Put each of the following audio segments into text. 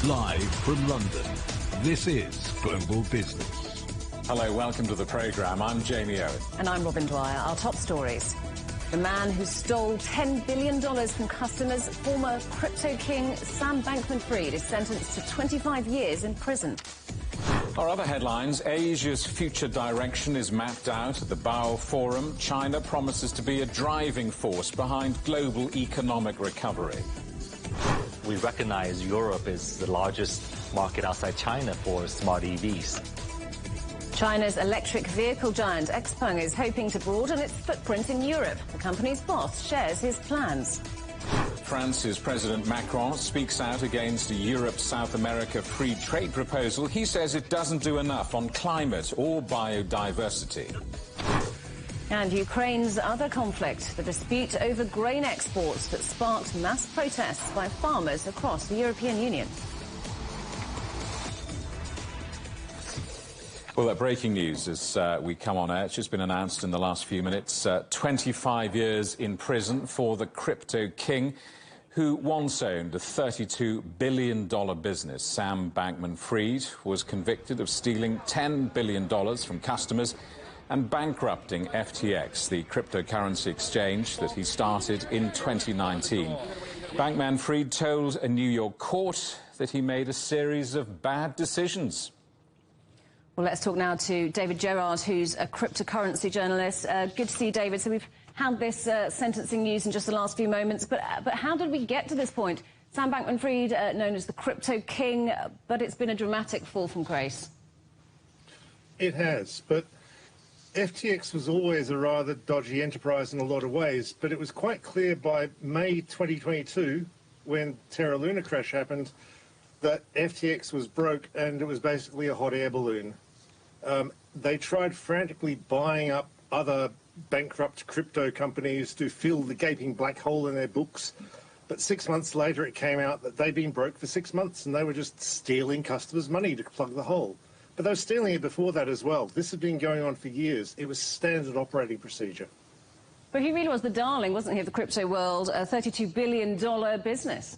Live from London, this is Global Business. Hello, welcome to the programme. I'm Jamie Owen. And I'm Robin Dwyer. Our top stories. The man who stole $10 billion from customers, former crypto king Sam Bankman-Fried, is sentenced to 25 years in prison. Our other headlines: Asia's future direction is mapped out at the Bao Forum. China promises to be a driving force behind global economic recovery. We recognize Europe is the largest market outside China for smart EVs. China's electric vehicle giant XPeng is hoping to broaden its footprint in Europe. The company's boss shares his plans. France's President Macron speaks out against Europe's South America free trade proposal. He says it doesn't do enough on climate or biodiversity. And Ukraine's other conflict, the dispute over grain exports that sparked mass protests by farmers across the European Union. Well, that breaking news as we come on air. It's just been announced in the last few minutes. 25 years in prison for the crypto king who once owned a $32 billion business. Sam Bankman-Fried was convicted of stealing $10 billion from customers and bankrupting FTX, the cryptocurrency exchange that he started in 2019. Bankman-Fried told a New York court that he made a series of bad decisions. Well, let's talk now to David Gerard, who's a cryptocurrency journalist. Good to see you, David. So we've had this sentencing news in just the last few moments, but how did we get to this point? Sam Bankman-Fried, known as the crypto king, but it's been a dramatic fall from grace. It has, but FTX was always a rather dodgy enterprise in a lot of ways, but it was quite clear by May 2022, when Terra Luna crash happened, that FTX was broke and it was basically a hot air balloon. They tried frantically buying up other bankrupt crypto companies to fill the gaping black hole in their books, but 6 months later it came out that they'd been broke for 6 months and they were just stealing customers' money to plug the hole. But they were stealing it before that as well. This had been going on for years. It was standard operating procedure. But he really was the darling, wasn't he, of the crypto world, a $32 billion business?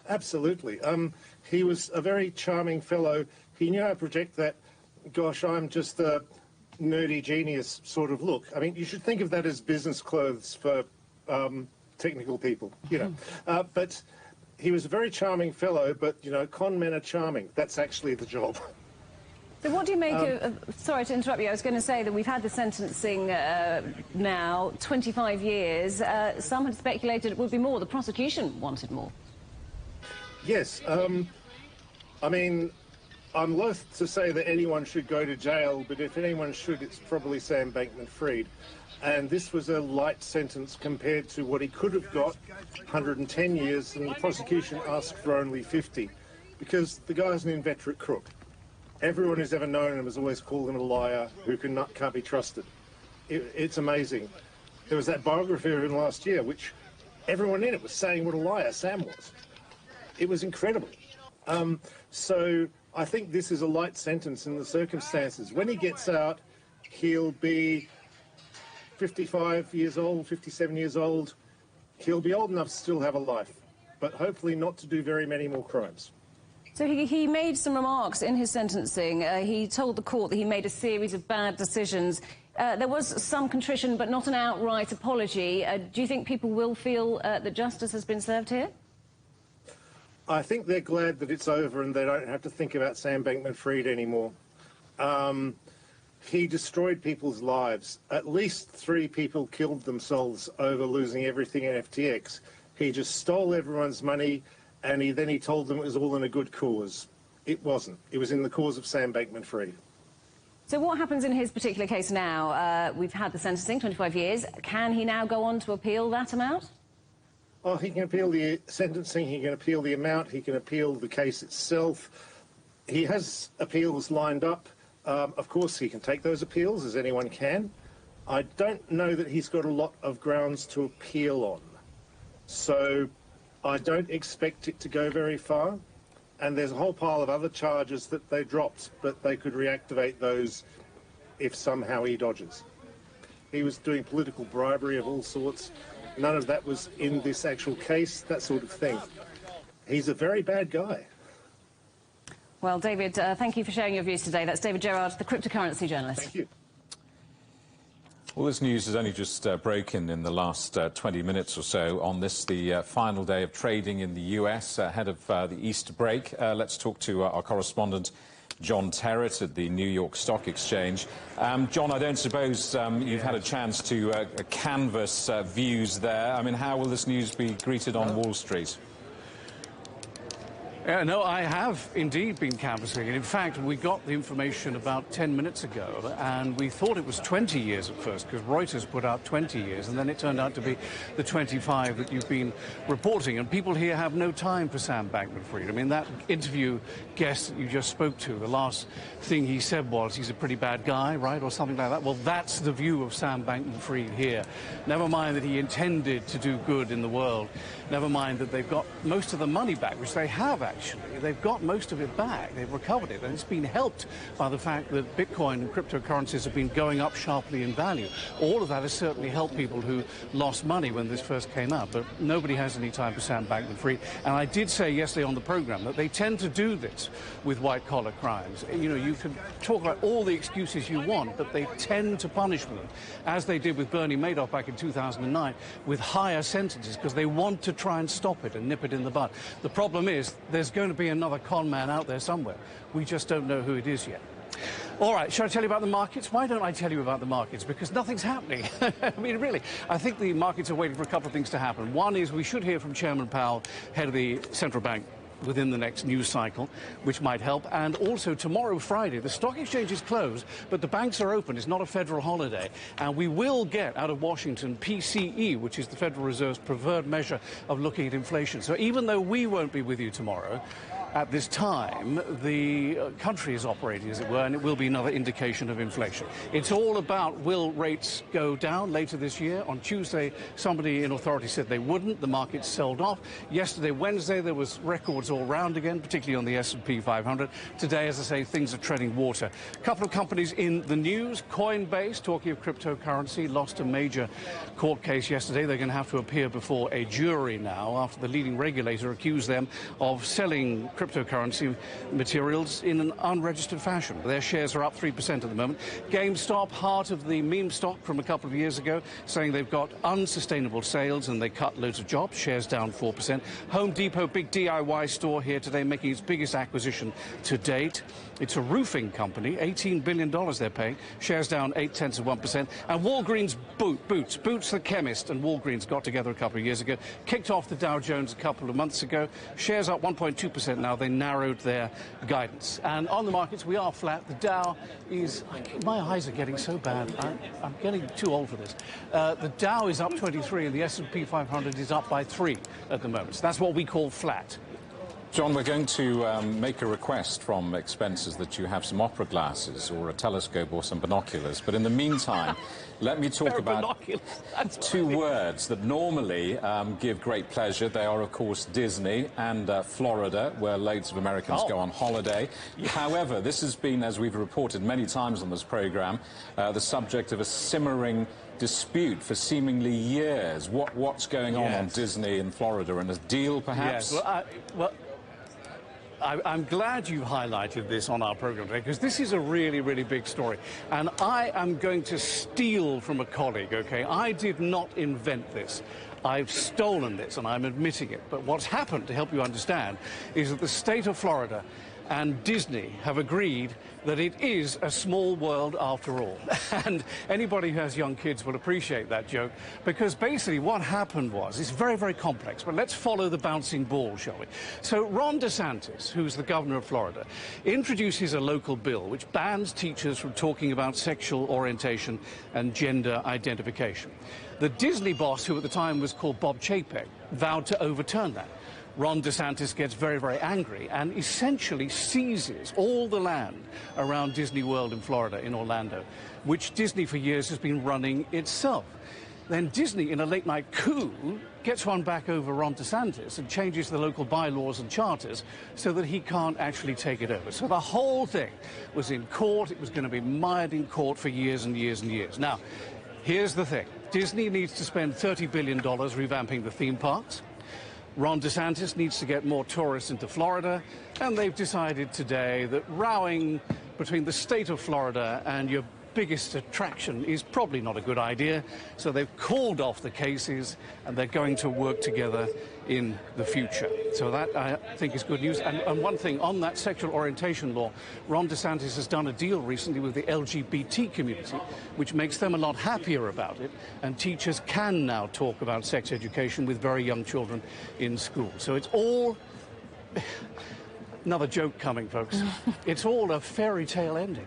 Absolutely. He was a very charming fellow. He knew how to project that, gosh, I'm just a nerdy genius sort of look. I mean, you should think of that as business clothes for technical people, you know. But he was a very charming fellow, but, you know, con men are charming. That's actually the job. So what do you make of... Sorry to interrupt you. I was going to say that we've had the sentencing now, 25 years. Some had speculated it would be more. The prosecution wanted more. Yes. I mean, I'm loath to say that anyone should go to jail, but if anyone should, it's probably Sam Bankman-Fried. And this was a light sentence compared to what he could have got, 110 years, and the prosecution asked for only 50, because the guy's an inveterate crook. Everyone who's ever known him has always called him a liar who can't be trusted. It's amazing. There was that biography of him last year, which everyone in it was saying what a liar Sam was. It was incredible. So I think this is a light sentence in the circumstances. When he gets out, he'll be 55 years old, 57 years old. He'll be old enough to still have a life, but hopefully not to do very many more crimes. So he made some remarks in his sentencing. He told the court that he made a series of bad decisions. There was some contrition, but not an outright apology. Do you think people will feel that justice has been served here? I think they're glad that it's over and they don't have to think about Sam Bankman-Fried anymore. He destroyed people's lives. At least 3 people killed themselves over losing everything in FTX. He just stole everyone's money, and then he told them it was all in a good cause. It wasn't. It was in the cause of Sam Bankman-Fried. So what happens in his particular case now? We've had the sentencing, 25 years. Can he now go on to appeal that amount? Oh, he can appeal the sentencing, he can appeal the amount, he can appeal the case itself. He has appeals lined up. Of course, he can take those appeals, as anyone can. I don't know that he's got a lot of grounds to appeal on. So I don't expect it to go very far. And there's a whole pile of other charges that they dropped, but they could reactivate those if somehow he dodges. He was doing political bribery of all sorts. None of that was in this actual case, that sort of thing. he's a very bad guy. Well, David, thank you for sharing your views today. That's David Gerard, the cryptocurrency journalist. Thank you. Well, this news has only just broken in the last 20 minutes or so on this, the final day of trading in the US ahead of the Easter break. Let's talk to our correspondent, John Terrett at the New York Stock Exchange. John, I don't suppose you've had a chance to canvass views there. I mean, how will this news be greeted on Wall Street? No, I have indeed been canvassing. In fact, we got the information about 10 minutes ago, and we thought it was 20 years at first, because Reuters put out 20 years, and then it turned out to be the 25 that you've been reporting. And people here have no time for Sam Bankman-Fried. I mean, that interview guest that you just spoke to, the last thing he said was he's a pretty bad guy, right, or something like that. Well, that's the view of Sam Bankman-Fried here. Never mind that he intended to do good in the world. Never mind that they've got most of the money back, which they have, actually. They've got most of it back. They've recovered it. And it's been helped by the fact that Bitcoin and cryptocurrencies have been going up sharply in value. All of that has certainly helped people who lost money when this first came out. But nobody has any time for Sam Bankman-Fried. And I did say yesterday on the program that they tend to do this with white-collar crimes. You know, you can talk about all the excuses you want, but they tend to punish them, as they did with Bernie Madoff back in 2009, with higher sentences, because they want to try and stop it and nip it in the bud. The problem is there's going to be another con man out there somewhere. We just don't know who it is yet. All right, shall I tell you about the markets? Why don't I tell you about the markets? Because nothing's happening. I mean, really, I think the markets are waiting for a couple of things to happen. One is we should hear from Chairman Powell, head of the central bank, within the next news cycle, which might help. And also tomorrow, Friday, the stock exchange is closed, but the banks are open. It's not a federal holiday. And we will get out of Washington PCE, which is the Federal Reserve's preferred measure of looking at inflation. So even though we won't be with you tomorrow, at this time, the country is operating, as it were, and it will be another indication of inflation. It's all about, will rates go down later this year? On Tuesday, somebody in authority said they wouldn't. The markets sold off. Yesterday, Wednesday, there was records all round again, particularly on the S&P 500. Today, as I say, things are treading water. A couple of companies in the news. Coinbase, talking of cryptocurrency, lost a major court case yesterday. They're going to have to appear before a jury now after the leading regulator accused them of selling cryptocurrency materials in an unregistered fashion. Their shares are up 3% at the moment. GameStop, heart of the meme stock from a couple of years ago, saying they've got unsustainable sales and they cut loads of jobs. Shares down 4%. Home Depot, big DIY store here today, making its biggest acquisition to date. It's a roofing company, $18 billion they're paying. Shares down 0.8%. And Walgreens Boots the chemist, and Walgreens got together a couple of years ago, kicked off the Dow Jones a couple of months ago. Shares up 1.2% now. They narrowed their guidance. And on the markets, we are flat. The Dow is... My eyes are getting so bad. I'm getting too old for this. The Dow is up 23 and the S&P 500 is up by 3 at the moment. So that's what we call flat. John, we're going to make a request from expenses that you have some opera glasses or a telescope or some binoculars. But in the meantime, let me talk about two words that normally give great pleasure. They are, of course, Disney and Florida, where loads of Americans go on holiday. However, this has been, as we've reported many times on this programme, the subject of a simmering dispute for seemingly years. What's going on Disney in Florida, and a deal, perhaps? Yes. I'm glad you highlighted this on our program today, because this is a really, really big story. And I am going to steal from a colleague, OK? I did not invent this. I've stolen this, and I'm admitting it. But what's happened, to help you understand, is that the state of Florida and Disney have agreed that it is a small world after all. And anybody who has young kids will appreciate that joke, because basically what happened was, it's very, very complex, but let's follow the bouncing ball, shall we? So Ron DeSantis, who's the governor of Florida, introduces a local bill which bans teachers from talking about sexual orientation and gender identification. The Disney boss, who at the time was called Bob Chapek, vowed to overturn that. Ron DeSantis gets very, very angry and essentially seizes all the land around Disney World in Florida, in Orlando, which Disney for years has been running itself. Then Disney, in a late-night coup, gets one back over Ron DeSantis and changes the local bylaws and charters so that he can't actually take it over. So the whole thing was in court. It was going to be mired in court for years and years and years. Now, here's the thing. Disney needs to spend $30 billion revamping the theme parks. Ron DeSantis needs to get more tourists into Florida, and they've decided today that rowing between the state of Florida and your biggest attraction is probably not a good idea, so they've called off the cases and they're going to work together in the future. So that, I think, is good news. And one thing on that sexual orientation law, Ron DeSantis has done a deal recently with the LGBT community, which makes them a lot happier about it, and teachers can now talk about sex education with very young children in school. So it's all... Another joke coming, folks. It's all a fairy tale ending.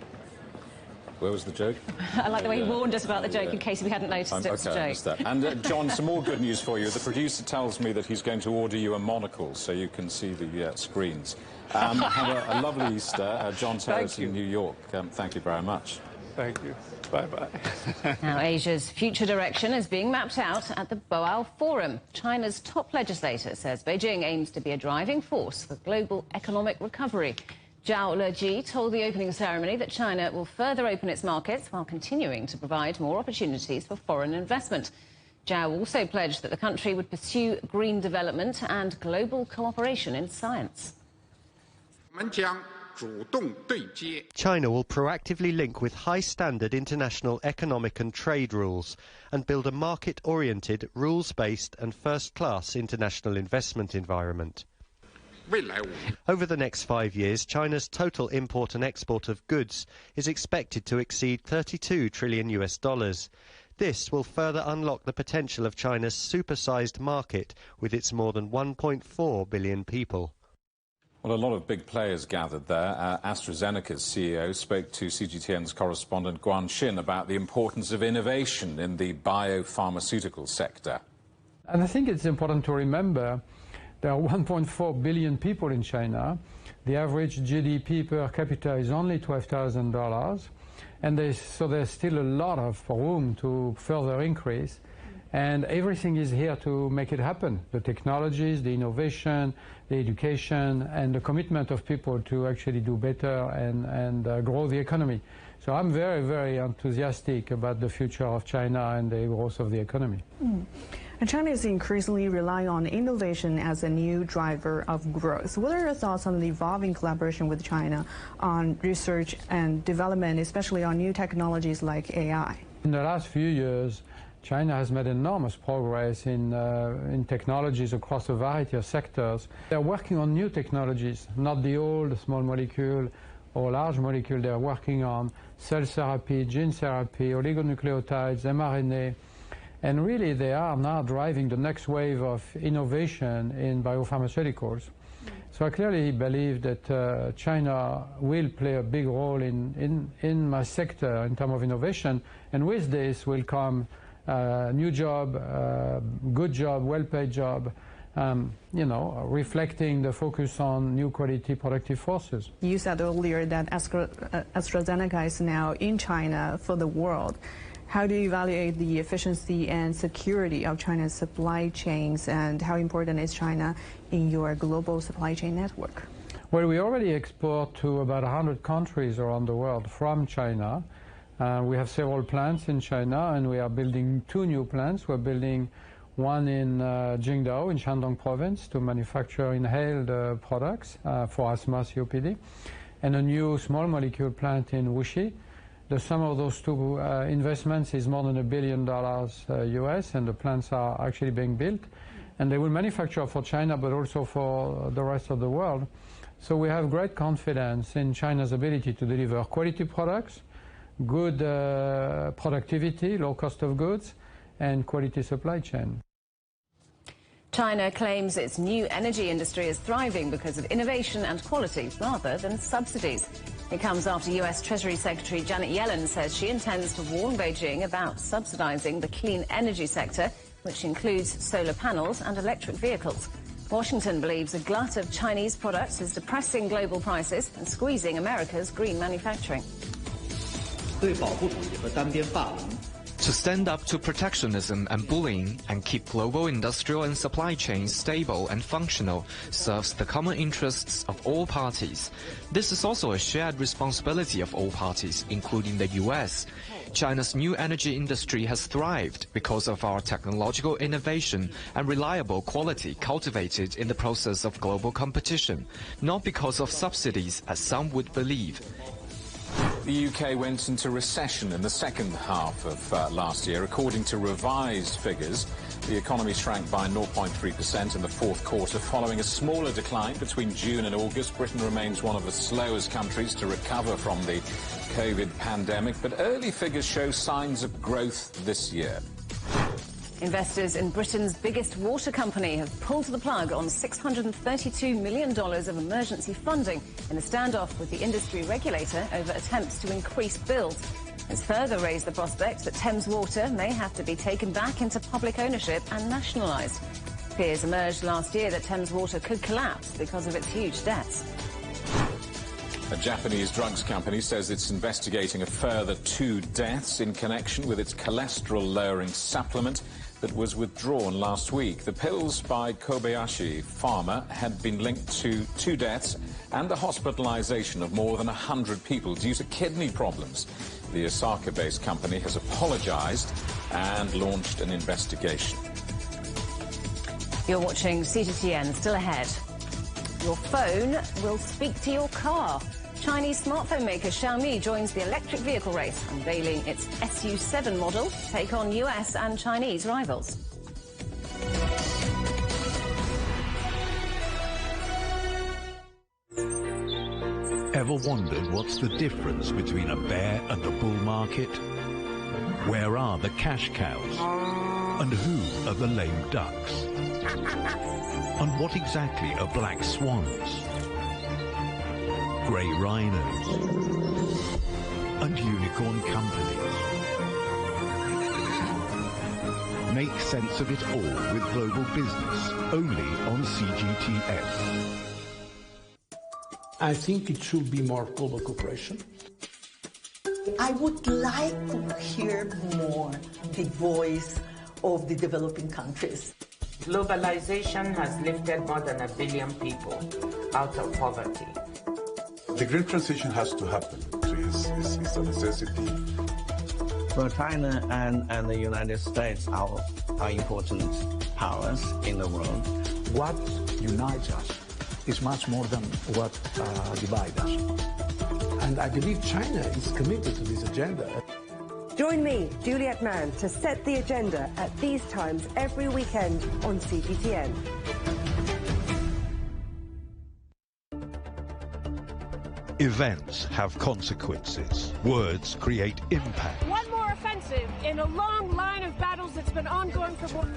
Where was the joke? I like the way he warned us about the joke in case we hadn't noticed it was a joke. I missed that. And John, some more good news for you. The producer tells me that he's going to order you a monocle so you can see the screens. Have a lovely Easter. John Terrace in New York. Thank you very much. Thank you. Bye-bye. Now, Asia's future direction is being mapped out at the Boao Forum. China's top legislator says Beijing aims to be a driving force for global economic recovery. Zhao Leji told the opening ceremony that China will further open its markets while continuing to provide more opportunities for foreign investment. Zhao also pledged that the country would pursue green development and global cooperation in science. China will proactively link with high-standard international economic and trade rules and build a market-oriented, rules-based and first-class international investment environment. Over the next 5 years, China's total import and export of goods is expected to exceed $32 trillion. This will further unlock the potential of China's supersized market with its more than 1.4 billion people. Well, a lot of big players gathered there. AstraZeneca's CEO spoke to CGTN's correspondent Guan Xin about the importance of innovation in the biopharmaceutical sector. And I think it's important to remember there are 1.4 billion people in China. The average GDP per capita is only $12,000, and so there's still a lot of room to further increase. And everything is here to make it happen. The technologies, the innovation, the education, and the commitment of people to actually do better and grow the economy. So I'm very, very enthusiastic about the future of China and the growth of the economy. And China is increasingly relying on innovation as a new driver of growth. What are your thoughts on the evolving collaboration with China on research and development, especially on new technologies like AI? In the last few years, China has made enormous progress in technologies across a variety of sectors. They're working on new technologies, not the old small molecule or large molecule. They're working on cell therapy, gene therapy, oligonucleotides, mRNA. And really, they are now driving the next wave of innovation in biopharmaceuticals. So I clearly believe that China will play a big role in my sector in terms of innovation. And with this will come new job, good job, well-paid job, you know, reflecting the focus on new quality productive forces. You said earlier that AstraZeneca is now in China for the world. How do you evaluate the efficiency and security of China's supply chains, and how important is China in your global supply chain network? Well, we already export to about 100 countries around the world from China. We have several plants in China, and we are building 2 new plants. We're building one in Qingdao in Shandong province to manufacture inhaled products for asthma, COPD, and a new small molecule plant in Wuxi. The sum of those 2 investments is more than $1 billion US, and the plants are actually being built. And they will manufacture for China, but also for the rest of the world. So we have great confidence in China's ability to deliver quality products, good productivity, low cost of goods, and quality supply chain. China claims its new energy industry is thriving because of innovation and quality rather than subsidies. It comes after US Treasury Secretary Janet Yellen says she intends to warn Beijing about subsidizing the clean energy sector, which includes solar panels and electric vehicles. Washington believes a glut of Chinese products is depressing global prices and squeezing America's green manufacturing. To stand up to protectionism and bullying and keep global industrial and supply chains stable and functional serves the common interests of all parties. This is also a shared responsibility of all parties, including the US. China's new energy industry has thrived because of our technological innovation and reliable quality cultivated in the process of global competition, not because of subsidies, as some would believe. The UK went into recession in the second half of last year. According to revised figures, the economy shrank by 0.3% in the fourth quarter. Following a smaller decline between June and August, Britain remains one of the slowest countries to recover from the COVID pandemic, but early figures show signs of growth this year. Investors in Britain's biggest water company have pulled the plug on $632 million of emergency funding in a standoff with the industry regulator over attempts to increase bills. It's further raised the prospect that Thames Water may have to be taken back into public ownership and nationalised. Fears emerged last year that Thames Water could collapse because of its huge debts. A Japanese drugs company says it's investigating a further 2 deaths in connection with its cholesterol-lowering supplement that was withdrawn last week. The pills by Kobayashi Pharma had been linked to 2 deaths and the hospitalization of more than 100 people due to kidney problems. The Osaka-based company has apologized and launched an investigation. You're watching CGTN. Still ahead. Your phone will speak to your car. Chinese smartphone maker Xiaomi joins the electric vehicle race, unveiling its SU7 model to take on US and Chinese rivals. Ever wondered what's the difference between a bear and a bull market? Where are the cash cows? And who are the lame ducks? And what exactly are black swans? Grey rhinos? And unicorn companies? Make sense of it all with Global Business, only on CGTN. I think it should be more global cooperation. I would like to hear more the voice of the developing countries. Globalization has lifted more than 1 billion people out of poverty. The green transition has to happen. It's a necessity. Well, China and the United States are important powers in the world. What unites us is much more than what divides us. And I believe China is committed to this agenda. Join me, Juliet Mann, to set the agenda at these times every weekend on CGTN. Events have consequences. Words create impact. One more offensive in a long line of battles that's been ongoing for more...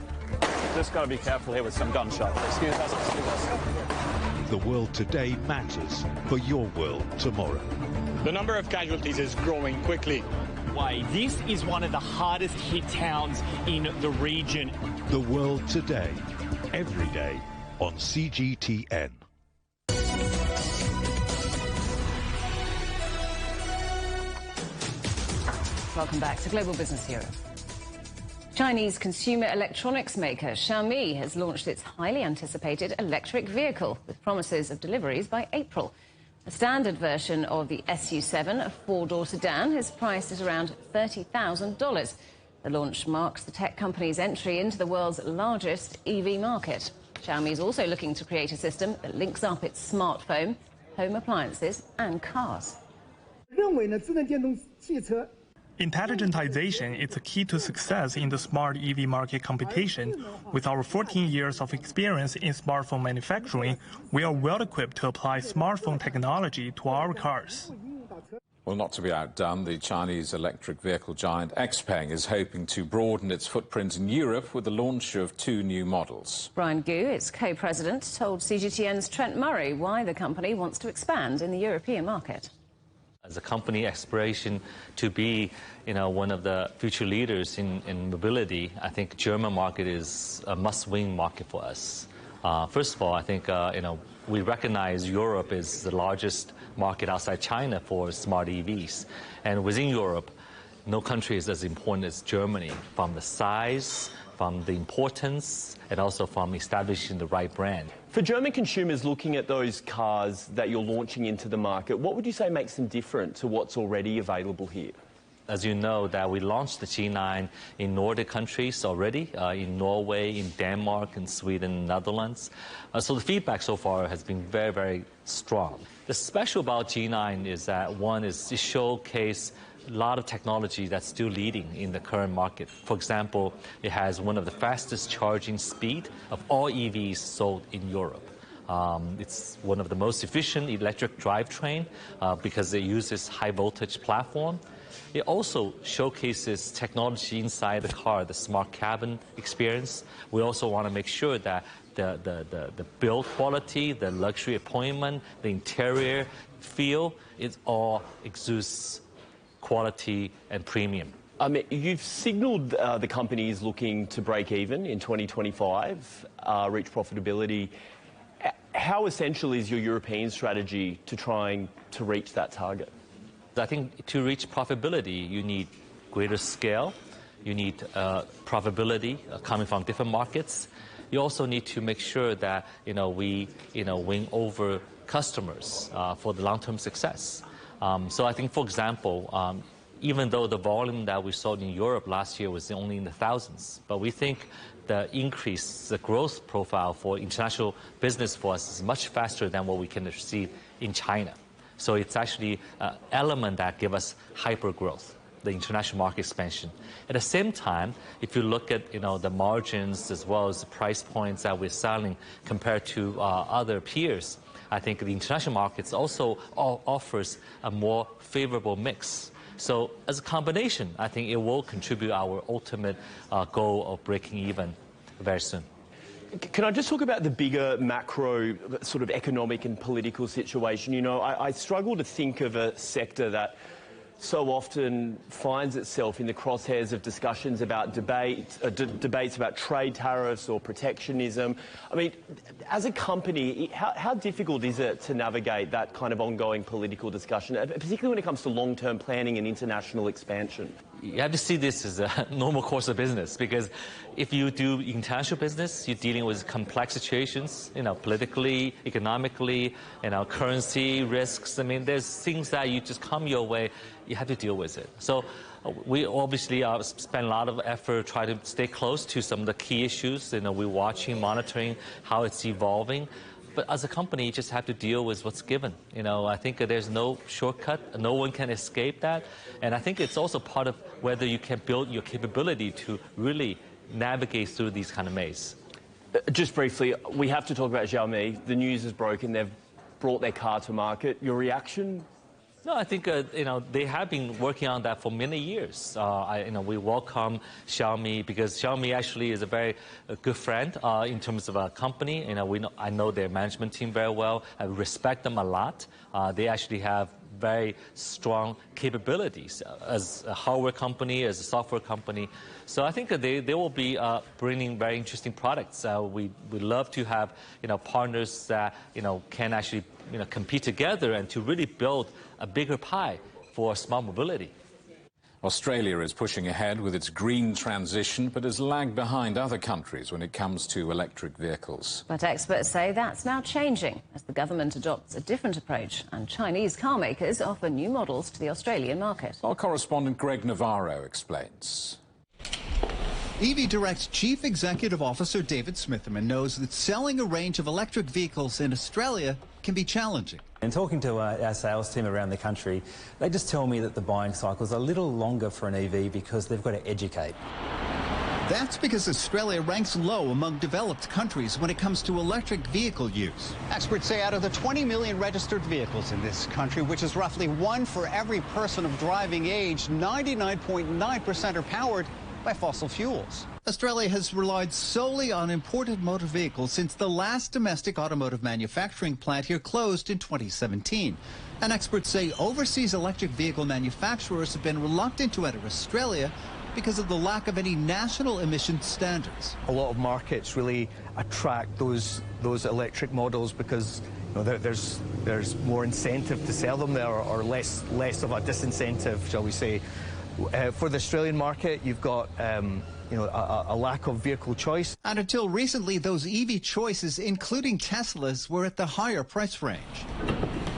Just got to be careful here with some gunshots. Excuse us, excuse us. The world today matters for your world tomorrow. The number of casualties is growing quickly. Why, this is one of the hardest hit towns in the region. The world today, every day on CGTN. Welcome back to Global Business Europe. Chinese consumer electronics maker Xiaomi has launched its highly anticipated electric vehicle with promises of deliveries by April. The standard version of the SU7, a 4-door sedan, is priced at around $30,000. The launch marks the tech company's entry into the world's largest EV market. Xiaomi is also looking to create a system that links up its smartphone, home appliances and cars. Intelligentization is the key to success in the smart EV market competition. With our 14 years of experience in smartphone manufacturing, we are well equipped to apply smartphone technology to our cars. Well, not to be outdone, the Chinese electric vehicle giant XPeng is hoping to broaden its footprint in Europe with the launch of 2 new models. Brian Gu, its co-president, told CGTN's Trent Murray why the company wants to expand in the European market. As a company aspiration to be, one of the future leaders in mobility, I think German market is a must-win market for us. First of all, I think, we recognize Europe is the largest market outside China for smart EVs. And within Europe, no country is as important as Germany, from the size, from the importance, and also from establishing the right brand. For German consumers looking at those cars that you're launching into the market, what would you say makes them different to what's already available here? As you know, that we launched the G9 in Nordic countries already, in Norway, in Denmark, in Sweden, Netherlands. So the feedback so far has been very, very strong. The special about G9 is that one is to showcase a lot of technology that's still leading in the current market. For example, it has one of the fastest charging speed of all EVs sold in Europe. It's one of the most efficient electric drivetrain because it uses high voltage platform. It also showcases technology inside the car, the smart cabin experience. We also want to make sure that the build quality, the luxury appointment, the interior feel, it all exudes quality and premium. You've signalled the company is looking to break even in 2025, reach profitability. How essential is your European strategy to trying to reach that target? I think to reach profitability, you need greater scale, you need profitability coming from different markets. You also need to make sure that we win over customers for the long-term success. So I think, for example, even though the volume that we sold in Europe last year was only in the thousands, but we think the increase, the growth profile for international business for us is much faster than what we can achieve in China. So it's actually an element that gives us hyper growth, the international market expansion. At the same time, if you look at the margins as well as the price points that we're selling compared to other peers, I think the international markets also offers a more favorable mix. So as a combination, I think it will contribute our ultimate goal of breaking even very soon. Can I just talk about the bigger macro sort of economic and political situation? I struggle to think of a sector that so often finds itself in the crosshairs of discussions about debates about trade tariffs or protectionism. I mean, as a company, how difficult is it to navigate that kind of ongoing political discussion, particularly when it comes to long-term planning and international expansion? You have to see this as a normal course of business, because if you do international business, you're dealing with complex situations, politically, economically, currency risks. I mean, there's things that you just come your way, you have to deal with it. So we obviously spend a lot of effort trying to stay close to some of the key issues. We're watching, monitoring how it's evolving. But as a company, you just have to deal with what's given. I think there's no shortcut. No one can escape that. And I think it's also part of whether you can build your capability to really navigate through these kind of mazes. Just briefly, we have to talk about Xiaomi. The news is broken. They've brought their car to market. Your reaction? No, I think they have been working on that for many years. We welcome Xiaomi because Xiaomi actually is a very good friend in terms of a company. I know their management team very well. I respect them a lot. They actually have very strong capabilities as a hardware company, as a software company. So I think they will be bringing very interesting products. We love to have partners that can actually compete together and to really build a bigger pie for smart mobility. Australia is pushing ahead with its green transition, but has lagged behind other countries when it comes to electric vehicles. But experts say that's now changing as the government adopts a different approach and Chinese car makers offer new models to the Australian market. Our correspondent Greg Navarro explains. EV Direct's Chief Executive Officer David Smitherman knows that selling a range of electric vehicles in Australia can be challenging. And talking to our sales team around the country, they just tell me that the buying cycle's a little longer for an EV because they've got to educate. That's because Australia ranks low among developed countries when it comes to electric vehicle use. Experts say out of the 20 million registered vehicles in this country, which is roughly one for every person of driving age, 99.9% are powered by fossil fuels. Australia has relied solely on imported motor vehicles since the last domestic automotive manufacturing plant here closed in 2017. And experts say overseas electric vehicle manufacturers have been reluctant to enter Australia because of the lack of any national emission standards. A lot of markets really attract those electric models because there's more incentive to sell them there, or less of a disincentive, shall we say. For the Australian market, you've got a lack of vehicle choice. And until recently, those EV choices, including Teslas, were at the higher price range.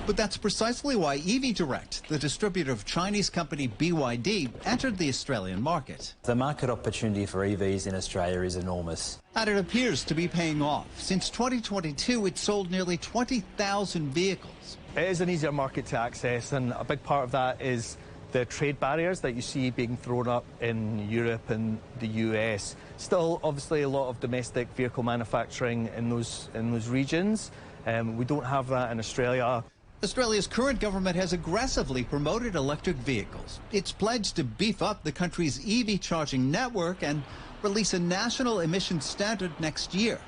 But that's precisely why EV Direct, the distributor of Chinese company BYD, entered the Australian market. The market opportunity for EVs in Australia is enormous. And it appears to be paying off. Since 2022, it sold nearly 20,000 vehicles. It is an easier market to access, and a big part of that is the trade barriers that you see being thrown up in Europe and the US. Still, obviously, a lot of domestic vehicle manufacturing in those regions. We don't have that in Australia. Australia's current government has aggressively promoted electric vehicles. It's pledged to beef up the country's EV charging network and release a national emissions standard next year.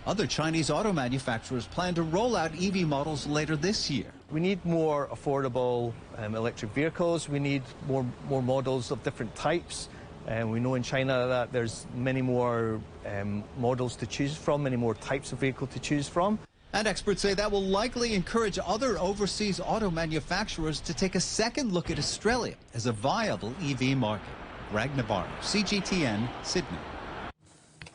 Other Chinese auto manufacturers plan to roll out EV models later this year. We need more affordable electric vehicles. We need more models of different types. We know in China that there's many more models to choose from, many more types of vehicle to choose from. And experts say that will likely encourage other overseas auto manufacturers to take a second look at Australia as a viable EV market. Greg Navarro, CGTN, Sydney.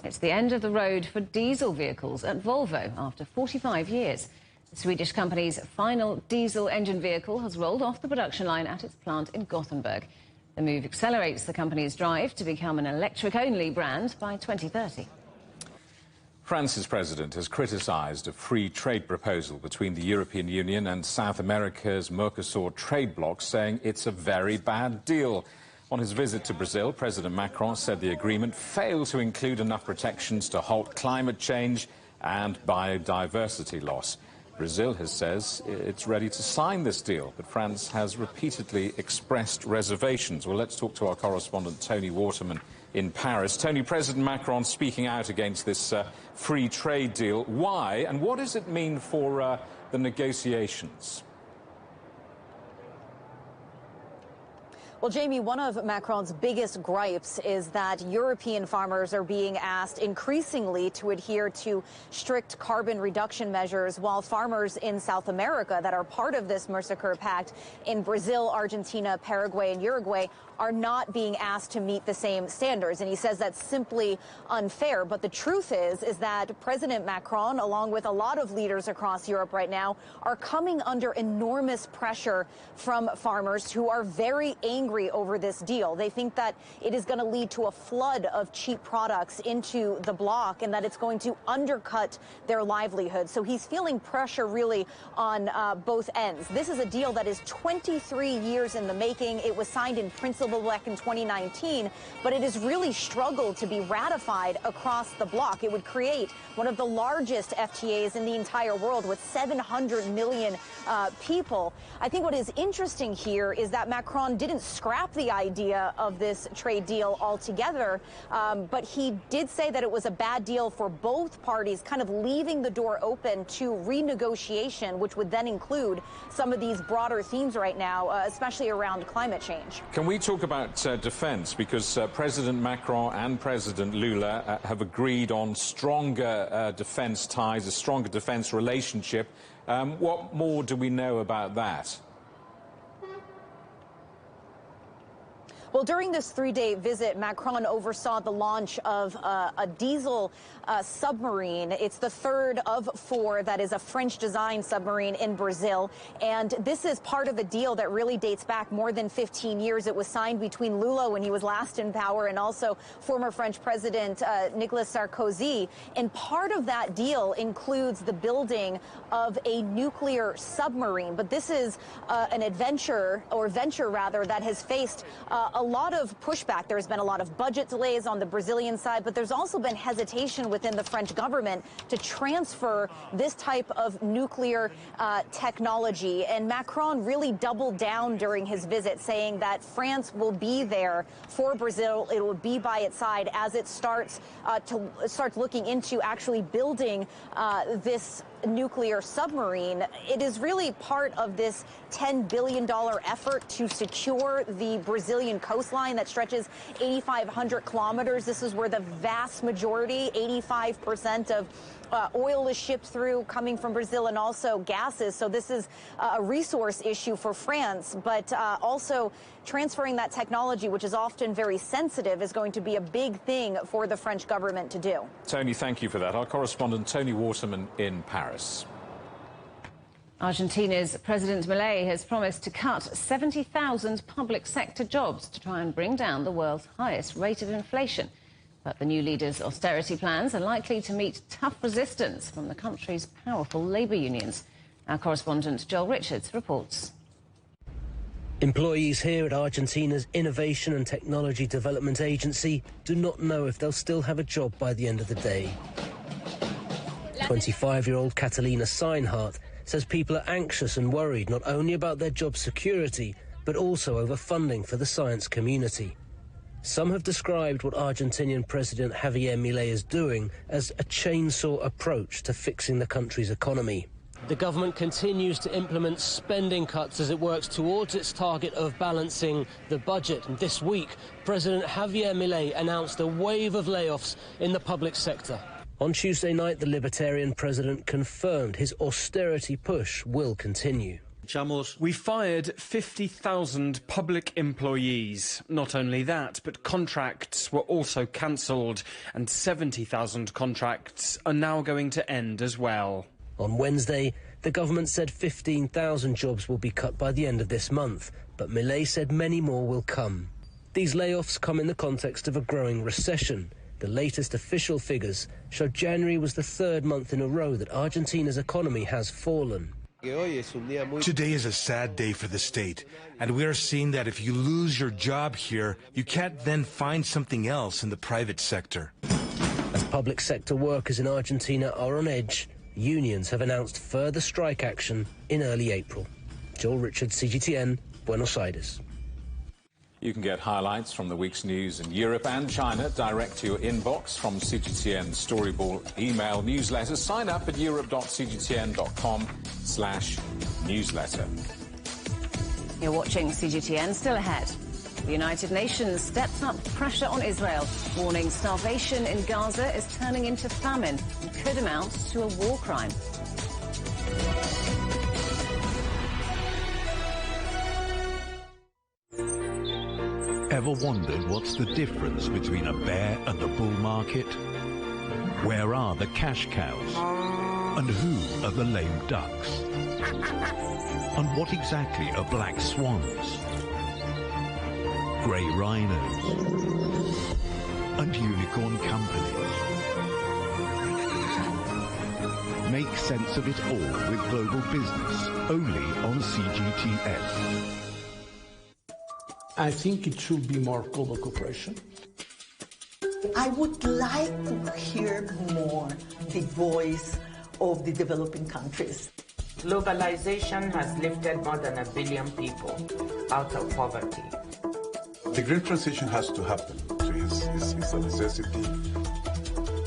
It's the end of the road for diesel vehicles at Volvo after 45 years. The Swedish company's final diesel engine vehicle has rolled off the production line at its plant in Gothenburg. The move accelerates the company's drive to become an electric-only brand by 2030. France's president has criticised a free trade proposal between the European Union and South America's Mercosur trade bloc, saying it's a very bad deal. On his visit to Brazil, President Macron said the agreement failed to include enough protections to halt climate change and biodiversity loss. Brazil says it's ready to sign this deal, but France has repeatedly expressed reservations. Well, let's talk to our correspondent, Tony Waterman, in Paris. Tony, President Macron speaking out against this free trade deal. Why, and what does it mean for the negotiations? Well, Jamie, one of Macron's biggest gripes is that European farmers are being asked increasingly to adhere to strict carbon reduction measures, while farmers in South America that are part of this Mercosur Pact in Brazil, Argentina, Paraguay, and Uruguay are not being asked to meet the same standards. And he says that's simply unfair. But the truth is that President Macron, along with a lot of leaders across Europe right now, are coming under enormous pressure from farmers who are very angry over this deal. They think that it is going to lead to a flood of cheap products into the bloc and that it's going to undercut their livelihood. So he's feeling pressure really on both ends. This is a deal that is 23 years in the making. It was signed in principle back in 2019, but it has really struggled to be ratified across the bloc. It would create one of the largest FTAs in the entire world with 700 million people. I think what is interesting here is that Macron didn't scrap the idea of this trade deal altogether, but he did say that it was a bad deal for both parties, kind of leaving the door open to renegotiation, which would then include some of these broader themes right now, especially around climate change. Can we talk about defence? Because President Macron and President Lula have agreed on stronger defence ties, a stronger defence relationship. What more do we know about that? Well, during this three-day visit, Macron oversaw the launch of a diesel submarine. It's the third of four that is a French-designed submarine in Brazil. And this is part of a deal that really dates back more than 15 years. It was signed between Lula when he was last in power and also former French President Nicolas Sarkozy. And part of that deal includes the building of a nuclear submarine. But this is an venture that has faced a lot of pushback. There's been a lot of budget delays on the Brazilian side, but there's also been hesitation within the French government to transfer this type of nuclear technology. And Macron really doubled down during his visit, saying that France will be there for Brazil. It will be by its side as it starts looking into actually building this nuclear submarine. It is really part of this $10 billion effort to secure the Brazilian coastline that stretches 8,500 kilometers. This is where the vast majority, 85% of oil is shipped through, coming from Brazil, and also gases. So this is a resource issue for France, but also transferring that technology, which is often very sensitive, is going to be a big thing for the French government to do. Tony, thank you for that. Our correspondent, Tony Waterman in Paris. Argentina's President Milei has promised to cut 70,000 public sector jobs to try and bring down the world's highest rate of inflation. But the new leader's austerity plans are likely to meet tough resistance from the country's powerful labour unions. Our correspondent Joel Richards reports. Employees here at Argentina's Innovation and Technology Development Agency do not know if they'll still have a job by the end of the day. 25-year-old Catalina Seinhardt says people are anxious and worried not only about their job security, but also over funding for the science community. Some have described what Argentinian President Javier Milei is doing as a chainsaw approach to fixing the country's economy. The government continues to implement spending cuts as it works towards its target of balancing the budget. And this week, President Javier Milei announced a wave of layoffs in the public sector. On Tuesday night, the Libertarian president confirmed his austerity push will continue. We fired 50,000 public employees. Not only that, but contracts were also cancelled, and 70,000 contracts are now going to end as well. On Wednesday, the government said 15,000 jobs will be cut by the end of this month, but Milei said many more will come. These layoffs come in the context of a growing recession. The latest official figures show January was the third month in a row that Argentina's economy has fallen. Today is a sad day for the state, and we are seeing that if you lose your job here, you can't then find something else in the private sector. As public sector workers in Argentina are on edge, unions have announced further strike action in early April. Joel Richards, CGTN, Buenos Aires. You can get highlights from the week's news in Europe and China direct to your inbox from CGTN Storyball email newsletter. Sign up at europe.cgtn.com/newsletter. You're watching CGTN. Still ahead. The United Nations steps up pressure on Israel, warning starvation in Gaza is turning into famine and could amount to a war crime. Ever wondered what's the difference between a bear and a bull market? Where are the cash cows? And who are the lame ducks? And what exactly are black swans? Grey rhinos? And unicorn companies? Make sense of it all with Global Business, only on CGTN. I think it should be more global cooperation. I would like to hear more the voice of the developing countries. Globalization has lifted more than 1 billion people out of poverty. The green transition has to happen. It's a necessity.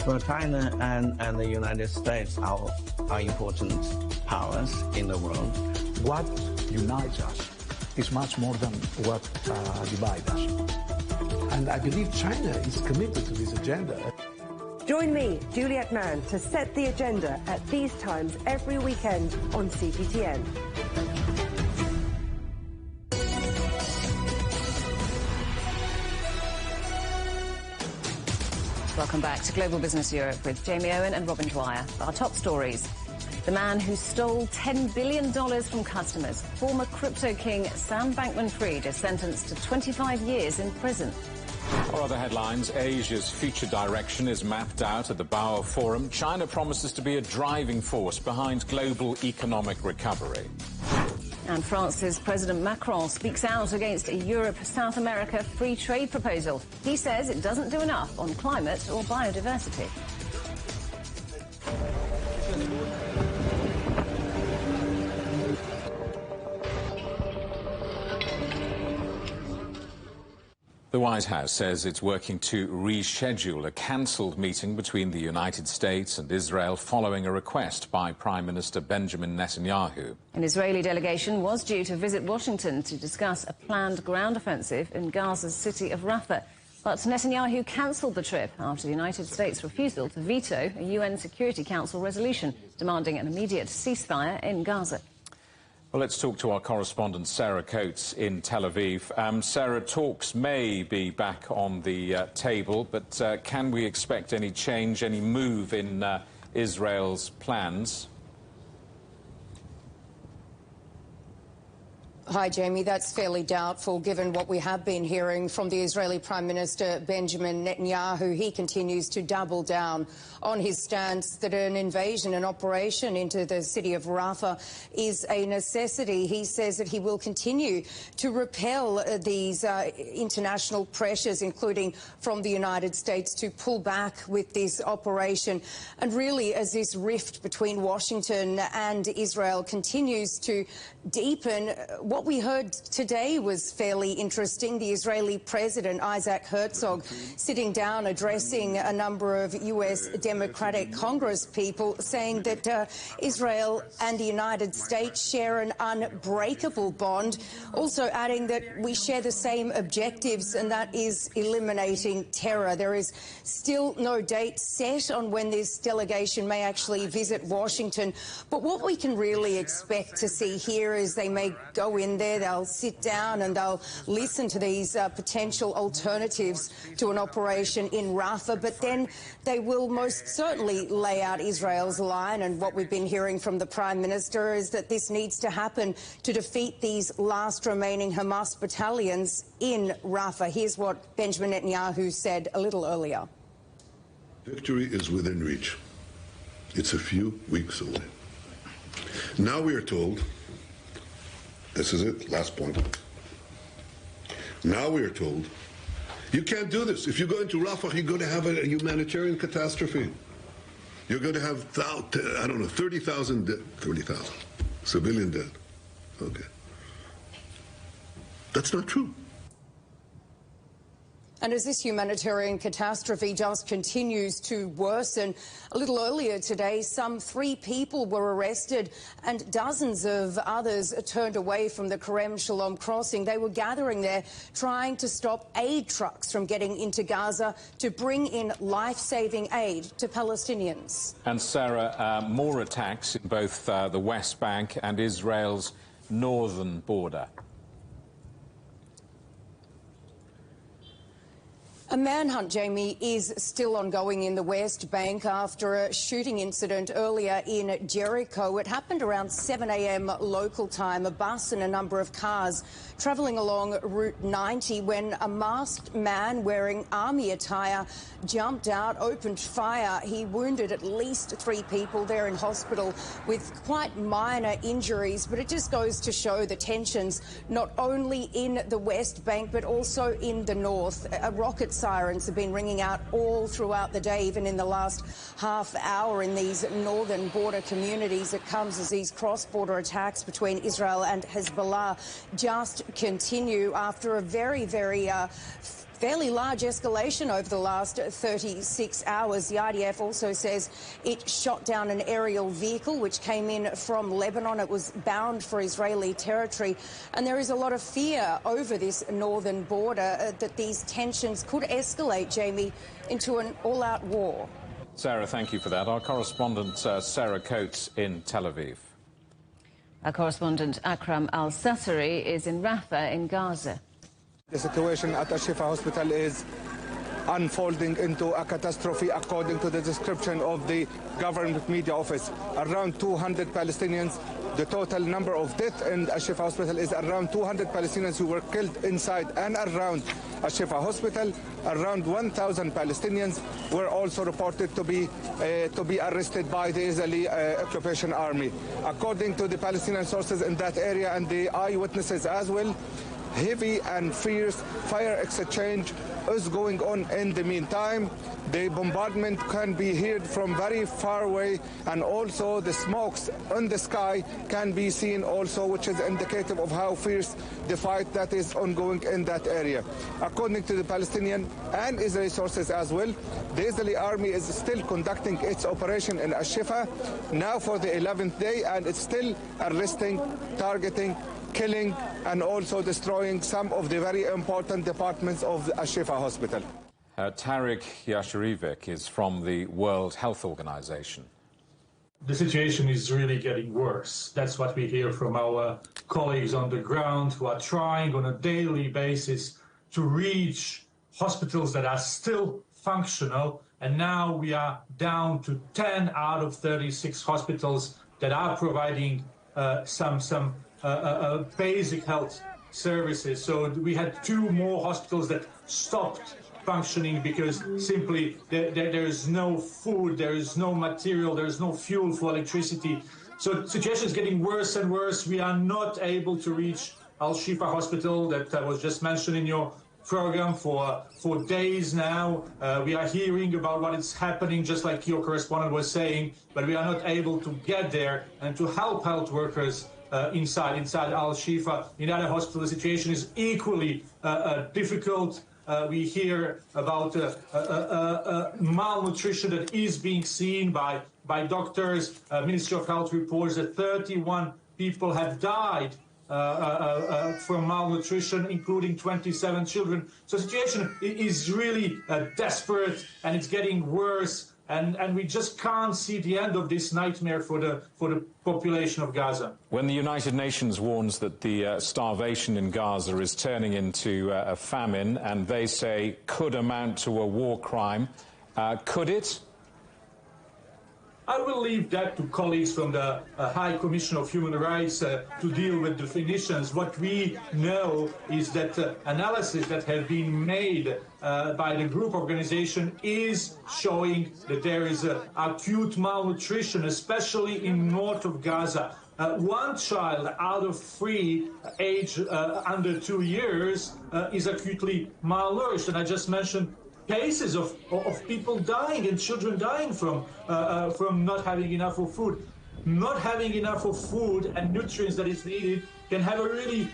Well, China and the United States are important powers in the world. What unites us is much more than what divides us. And I believe China is committed to this agenda. Join me, Juliet Mann, to set the agenda at these times every weekend on CGTN. Welcome back to Global Business Europe with Jamie Owen and Robin Dwyer. Our top stories. The man who stole $10 billion from customers, former crypto king Sam Bankman-Fried, is sentenced to 25 years in prison. Our other headlines, Asia's future direction is mapped out at the Bauer Forum. China promises to be a driving force behind global economic recovery. And France's President Macron speaks out against a Europe-South America free trade proposal. He says it doesn't do enough on climate or biodiversity. The White House says it's working to reschedule a cancelled meeting between the United States and Israel following a request by Prime Minister Benjamin Netanyahu. An Israeli delegation was due to visit Washington to discuss a planned ground offensive in Gaza's city of Rafah. But Netanyahu cancelled the trip after the United States' refusal to veto a UN Security Council resolution demanding an immediate ceasefire in Gaza. Well, let's talk to our correspondent Sarah Coates in Tel Aviv. Sarah, talks may be back on the table, but can we expect any change, any move in Israel's plans? Hi, Jamie. That's fairly doubtful, given what we have been hearing from the Israeli Prime Minister Benjamin Netanyahu. He continues to double down on his stance that an invasion, an operation into the city of Rafah is a necessity. He says that he will continue to repel these international pressures, including from the United States, to pull back with this operation. And really, as this rift between Washington and Israel continues to deepen, what we heard today was fairly interesting. The Israeli President, Isaac Herzog, sitting down, addressing a number of US Democratic Congress people, saying that Israel and the United States share an unbreakable bond, also adding that we share the same objectives, and that is eliminating terror. There is still no date set on when this delegation may actually visit Washington, but what we can really expect to see here is they may go in there, they'll sit down and they'll listen to these potential alternatives to an operation in Rafah, but then they will most certainly lay out Israel's line. And what we've been hearing from the Prime Minister is that this needs to happen to defeat these last remaining Hamas battalions in Rafah. Here's what Benjamin Netanyahu said a little earlier. Victory is within reach. It's a few weeks away. Now we are told, this is it, last point. Now we are told, you can't do this. If you go into Rafah, you're going to have a humanitarian catastrophe. You're going to have, I don't know, 30,000 civilian dead. Okay. That's not true. And as this humanitarian catastrophe just continues to worsen, a little earlier today, some 3 people were arrested and dozens of others turned away from the Kerem Shalom crossing. They were gathering there trying to stop aid trucks from getting into Gaza to bring in life-saving aid to Palestinians. And Sarah, more attacks in both the West Bank and Israel's northern border. A manhunt, Jamie, is still ongoing in the West Bank after a shooting incident earlier in Jericho. It happened around 7 a.m. local time. A bus and a number of cars travelling along Route 90 when a masked man wearing army attire jumped out, opened fire. He wounded at least 3 people. They're in hospital with quite minor injuries. But it just goes to show the tensions not only in the West Bank but also in the north. Rocket sirens have been ringing out all throughout the day, even in the last half hour in these northern border communities. It comes as these cross-border attacks between Israel and Hezbollah just continue after a very, fairly large escalation over the last 36 hours. The IDF also says it shot down an aerial vehicle which came in from Lebanon. It was bound for Israeli territory. And there is a lot of fear over this northern border that these tensions could escalate, Jamie, into an all-out war. Sarah, thank you for that. Our correspondent, Sarah Coates in Tel Aviv. Our correspondent Akram Al-Sassari is in Rafah in Gaza. The situation at Al-Shifa Hospital is unfolding into a catastrophe, according to the description of the government media office. Around 200 Palestinians. The total number of deaths in Al-Shifa Hospital is around 200 Palestinians who were killed inside and around Al-Shifa Hospital. Around 1,000 Palestinians were also reported to be arrested by the Israeli occupation army. According to the Palestinian sources in that area and the eyewitnesses as well, heavy and fierce fire exchange is going on in the meantime. The bombardment can be heard from very far away, and also the smokes in the sky can be seen also, which is indicative of how fierce the fight that is ongoing in that area. According to the Palestinian and Israeli sources as well, the Israeli army is still conducting its operation in Al-Shifa now for the 11th day, and it's still arresting, targeting, killing and also destroying some of the very important departments of the Al-Shifa Hospital. Tariq Yasharievich is from the World Health Organization. The situation is really getting worse. That's what we hear from our colleagues on the ground who are trying on a daily basis to reach hospitals that are still functional. And now we are down to 10 out of 36 hospitals that are providing some basic health services. So we had 2 more hospitals that stopped functioning because simply there is no food, there is no material, there is no fuel for electricity. So the situation is getting worse and worse. We are not able to reach Al-Shifa Hospital that was just mentioned in your program for days now. We are hearing about what is happening, just like your correspondent was saying, but we are not able to get there and to help health workers inside Al-Shifa. In other hospitals, the situation is equally difficult. We hear about malnutrition that is being seen by doctors. Ministry of Health reports that 31 people have died from malnutrition, including 27 children. So the situation is really desperate, and it's getting worse. And we just can't see the end of this nightmare for the population of Gaza. When the United Nations warns that the starvation in Gaza is turning into a famine, and they say could amount to a war crime, could it? I will leave that to colleagues from the High Commission of Human Rights to deal with definitions. What we know is that analysis that have been made by the group organization is showing that there is acute malnutrition, especially in north of Gaza. 1 child out of 3 aged under 2 years is acutely malnourished. And I just mentioned cases of people dying and children dying from not having enough of food. Not having enough of food and nutrients that is needed can have a really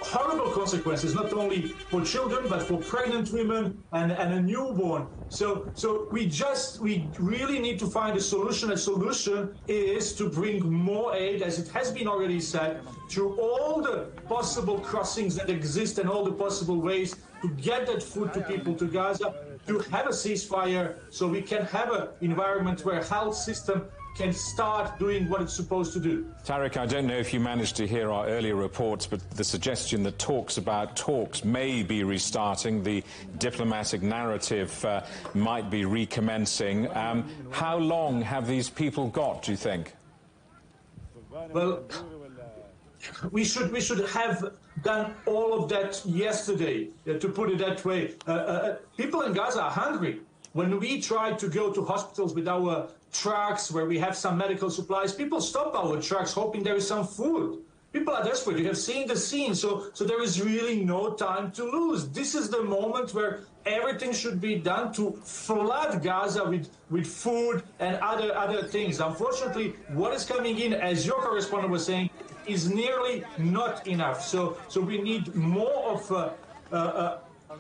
horrible consequences, not only for children, but for pregnant women and a newborn. So we really need to find a solution. A solution is to bring more aid, as it has been already said, through all the possible crossings that exist and all the possible ways to get that food to people to Gaza, to have a ceasefire so we can have an environment where health system can start doing what it's supposed to do. Tariq, I don't know if you managed to hear our earlier reports, but the suggestion that talks may be restarting, the diplomatic narrative might be recommencing. How long have these people got, do you think? Well, we should have done all of that yesterday, to put it that way. People in Gaza are hungry. When we try to go to hospitals with our trucks where we have some medical supplies, people stop our trucks hoping there is some food. People are desperate. You have seen the scene, so there is really no time to lose. This is the moment where everything should be done to flood Gaza with food and other things. Unfortunately, what is coming in, as your correspondent was saying, is nearly not enough. So we need more of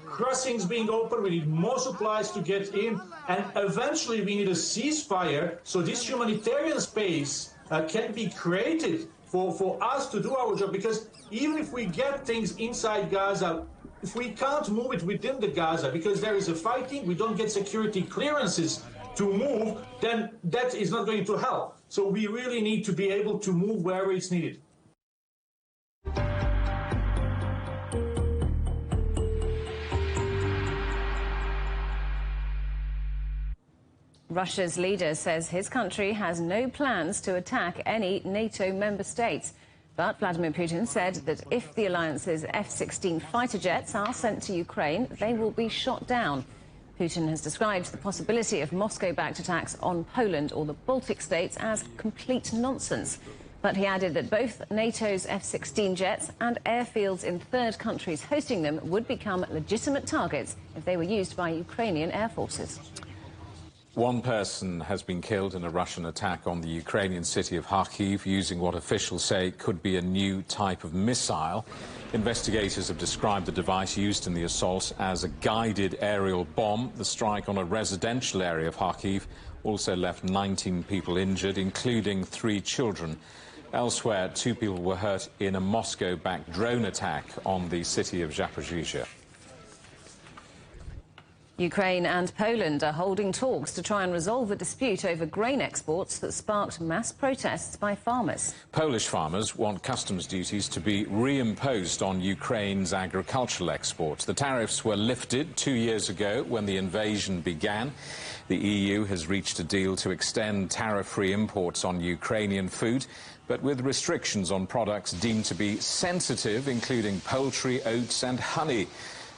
crossings being open, we need more supplies to get in, and eventually we need a ceasefire so this humanitarian space can be created for us to do our job. Because even if we get things inside Gaza, if we can't move it within the Gaza because there is a fighting, we don't get security clearances to move, then that is not going to help. So we really need to be able to move wherever it's needed. Russia's leader says his country has no plans to attack any NATO member states. But Vladimir Putin said that if the alliance's F-16 fighter jets are sent to Ukraine, they will be shot down. Putin has described the possibility of Moscow-backed attacks on Poland or the Baltic states as complete nonsense. But he added that both NATO's F-16 jets and airfields in third countries hosting them would become legitimate targets if they were used by Ukrainian air forces. 1 person has been killed in a Russian attack on the Ukrainian city of Kharkiv using what officials say could be a new type of missile. Investigators have described the device used in the assault as a guided aerial bomb. The strike on a residential area of Kharkiv also left 19 people injured, including 3 children. Elsewhere, 2 people were hurt in a Moscow-backed drone attack on the city of Zaporizhzhia. Ukraine and Poland are holding talks to try and resolve the dispute over grain exports that sparked mass protests by farmers. Polish farmers want customs duties to be reimposed on Ukraine's agricultural exports. The tariffs were lifted 2 years ago when the invasion began. The EU has reached a deal to extend tariff-free imports on Ukrainian food, but with restrictions on products deemed to be sensitive, including poultry, oats and honey.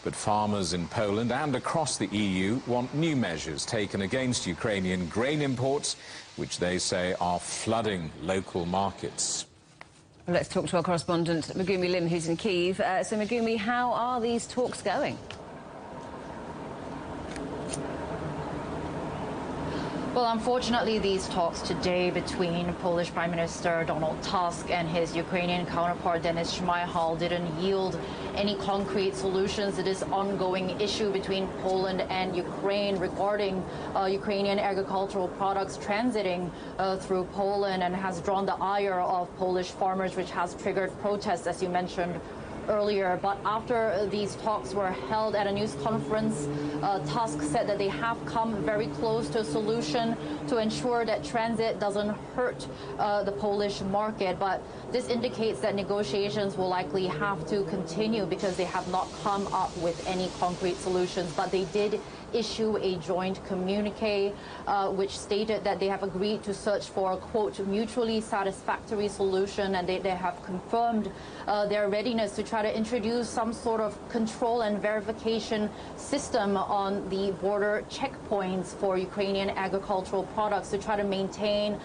But farmers in Poland and across the EU want new measures taken against Ukrainian grain imports, which they say are flooding local markets. Well, let's talk to our correspondent, Megumi Lim, who's in Kyiv. So, Megumi, how are these talks going? Well, unfortunately, these talks today between Polish Prime Minister Donald Tusk and his Ukrainian counterpart Denis Shmyhal didn't yield any concrete solutions to this ongoing issue between Poland and Ukraine regarding Ukrainian agricultural products transiting through Poland, and has drawn the ire of Polish farmers, which has triggered protests, as you mentioned earlier. But after these talks were held at a news conference, Tusk said that they have come very close to a solution to ensure that transit doesn't hurt the Polish market. But this indicates that negotiations will likely have to continue because they have not come up with any concrete solutions. But they did issue a joint communique which stated that they have agreed to search for a, quote, mutually satisfactory solution, and they have confirmed their readiness to try to introduce some sort of control and verification system on the border checkpoints for Ukrainian agricultural products to try to maintain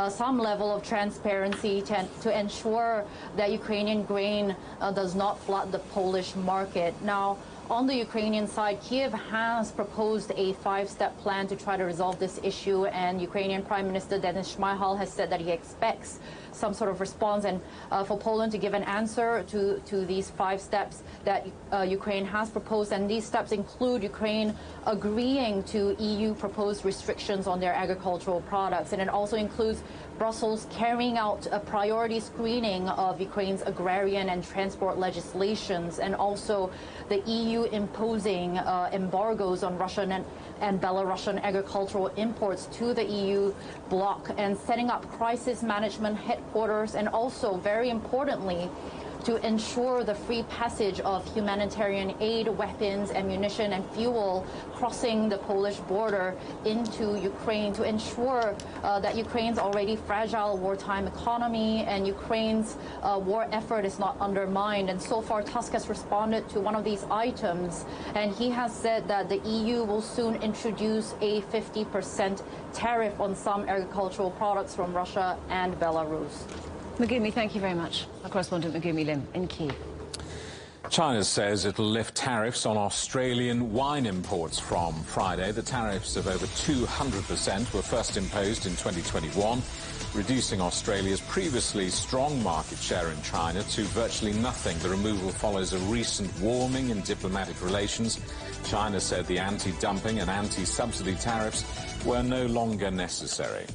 some level of transparency to ensure that Ukrainian grain does not flood the Polish market. Now, on the Ukrainian side, Kyiv has proposed a 5-step plan to try to resolve this issue, and Ukrainian Prime Minister Denis Shmyhal has said that he expects some sort of response and for Poland to give an answer to these 5 steps that Ukraine has proposed. And these steps include Ukraine agreeing to EU proposed restrictions on their agricultural products, and it also includes Brussels carrying out a priority screening of Ukraine's agrarian and transport legislations, and also the EU imposing embargoes on Russian and Belarusian agricultural imports to the EU bloc, and setting up crisis management headquarters, and also, very importantly, to ensure the free passage of humanitarian aid, weapons, ammunition, and fuel crossing the Polish border into Ukraine, to ensure that Ukraine's already fragile wartime economy and Ukraine's war effort is not undermined. And so far, Tusk has responded to one of these items, and he has said that the EU will soon introduce a 50% tariff on some agricultural products from Russia and Belarus. Megumi, thank you very much. Our correspondent Megumi Lim in Kyiv. China says it'll lift tariffs on Australian wine imports from Friday. The tariffs of over 200% were first imposed in 2021, reducing Australia's previously strong market share in China to virtually nothing. The removal follows a recent warming in diplomatic relations. China said the anti-dumping and anti-subsidy tariffs were no longer necessary.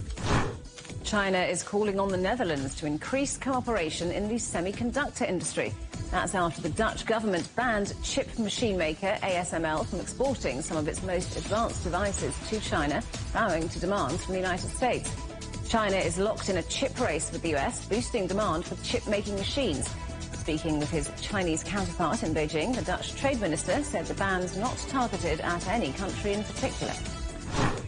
China is calling on the Netherlands to increase cooperation in the semiconductor industry. That's after the Dutch government banned chip machine maker ASML from exporting some of its most advanced devices to China, bowing to demands from the United States. China is locked in a chip race with the US, boosting demand for chip-making machines. Speaking with his Chinese counterpart in Beijing, the Dutch trade minister said the ban's not targeted at any country in particular.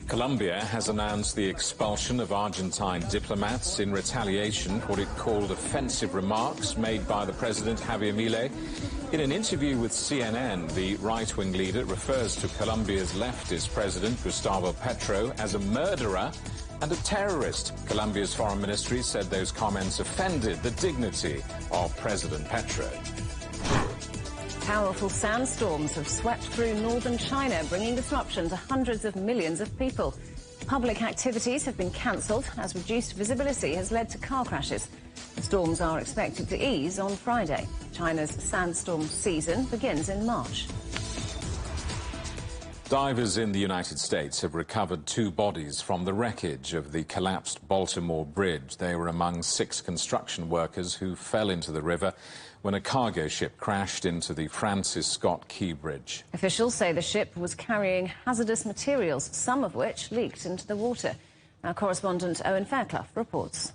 Colombia has announced the expulsion of Argentine diplomats in retaliation for what it called offensive remarks made by the president, Javier Milei. In an interview with CNN, the right-wing leader refers to Colombia's leftist president, Gustavo Petro, as a murderer and a terrorist. Colombia's foreign ministry said those comments offended the dignity of President Petro. Powerful sandstorms have swept through northern China, bringing disruption to hundreds of millions of people. Public activities have been cancelled as reduced visibility has led to car crashes. The storms are expected to ease on Friday. China's sandstorm season begins in March. Divers in the United States have recovered 2 bodies from the wreckage of the collapsed Baltimore Bridge. They were among 6 construction workers who fell into the river when a cargo ship crashed into the Francis Scott Key Bridge. Officials say the ship was carrying hazardous materials, some of which leaked into the water. Our correspondent Owen Fairclough reports.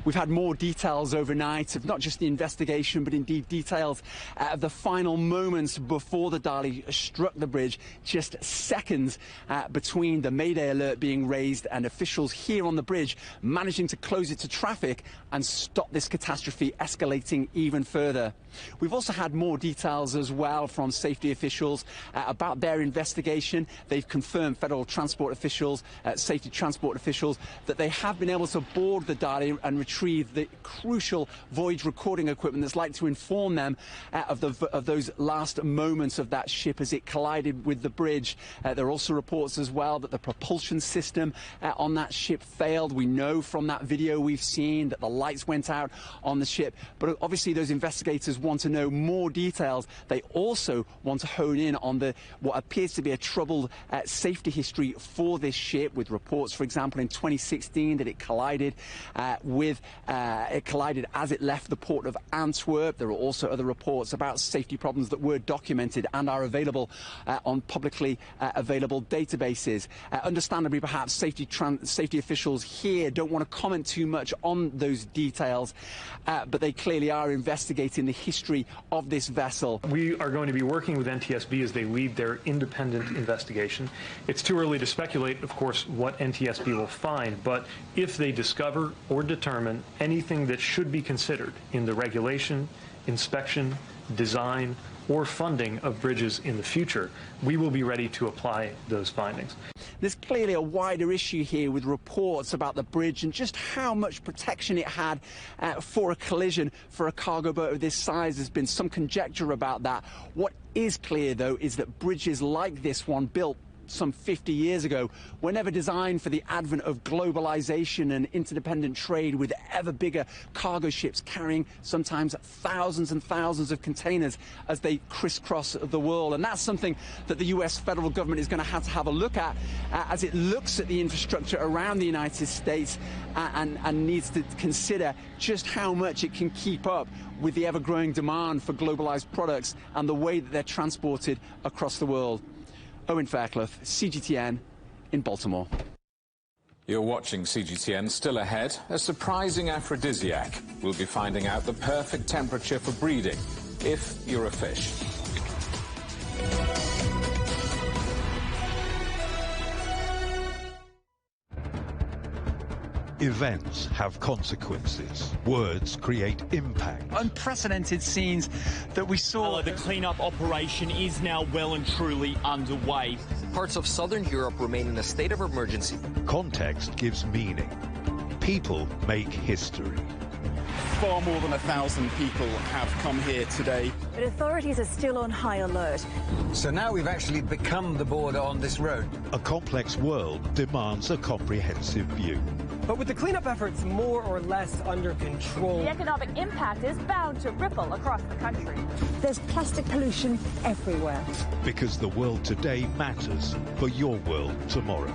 We've had more details overnight of not just the investigation, but indeed details of the final moments before the Dali struck the bridge, just seconds between the Mayday alert being raised and officials here on the bridge managing to close it to traffic and stop this catastrophe escalating even further. We've also had more details as well from safety officials about their investigation. They've confirmed, federal transport officials, safety transport officials, that they have been able to board the Dali and retrieve the crucial voyage recording equipment that's like to inform them of those last moments of that ship as it collided with the bridge. There are also reports as well that the propulsion system on that ship failed. We know from that video we've seen that the lights went out on the ship, but obviously those investigators want to know more details. They also want to hone in on what appears to be a troubled safety history for this ship, with reports, for example, in 2016 that it collided as it left the port of Antwerp. There are also other reports about safety problems that were documented and are available on publicly available databases. Understandably, perhaps safety officials here don't want to comment too much on those details, but they clearly are investigating the history of this vessel. We are going to be working with NTSB as they lead their independent investigation. It's too early to speculate, of course, what NTSB will find, but if they discover or determine anything that should be considered in the regulation, inspection, design, or funding of bridges in the future, we will be ready to apply those findings. There's clearly a wider issue here with reports about the bridge and just how much protection it had for a collision for a cargo boat of this size. There's been some conjecture about that. What is clear, though, is that bridges like this one, built some 50 years ago, were never designed for the advent of globalization and interdependent trade, with ever bigger cargo ships carrying sometimes thousands and thousands of containers as they crisscross the world. And that's something that the US federal government is going to have a look at as it looks at the infrastructure around the United States and needs to consider just how much it can keep up with the ever-growing demand for globalized products and the way that they're transported across the world. Owen Fairclough, CGTN in Baltimore. You're watching CGTN. Still ahead, a surprising aphrodisiac. We'll be finding out the perfect temperature for breeding if you're a fish. Events have consequences. Words create impact. Unprecedented scenes that we saw. The cleanup operation is now well and truly underway. Parts of southern Europe remain in a state of emergency. Context gives meaning. People make history. Far more than 1,000 people have come here today. But authorities are still on high alert. So now we've actually become the border on this road. A complex world demands a comprehensive view. But with the cleanup efforts more or less under control, the economic impact is bound to ripple across the country. There's plastic pollution everywhere. Because the world today matters for your world tomorrow.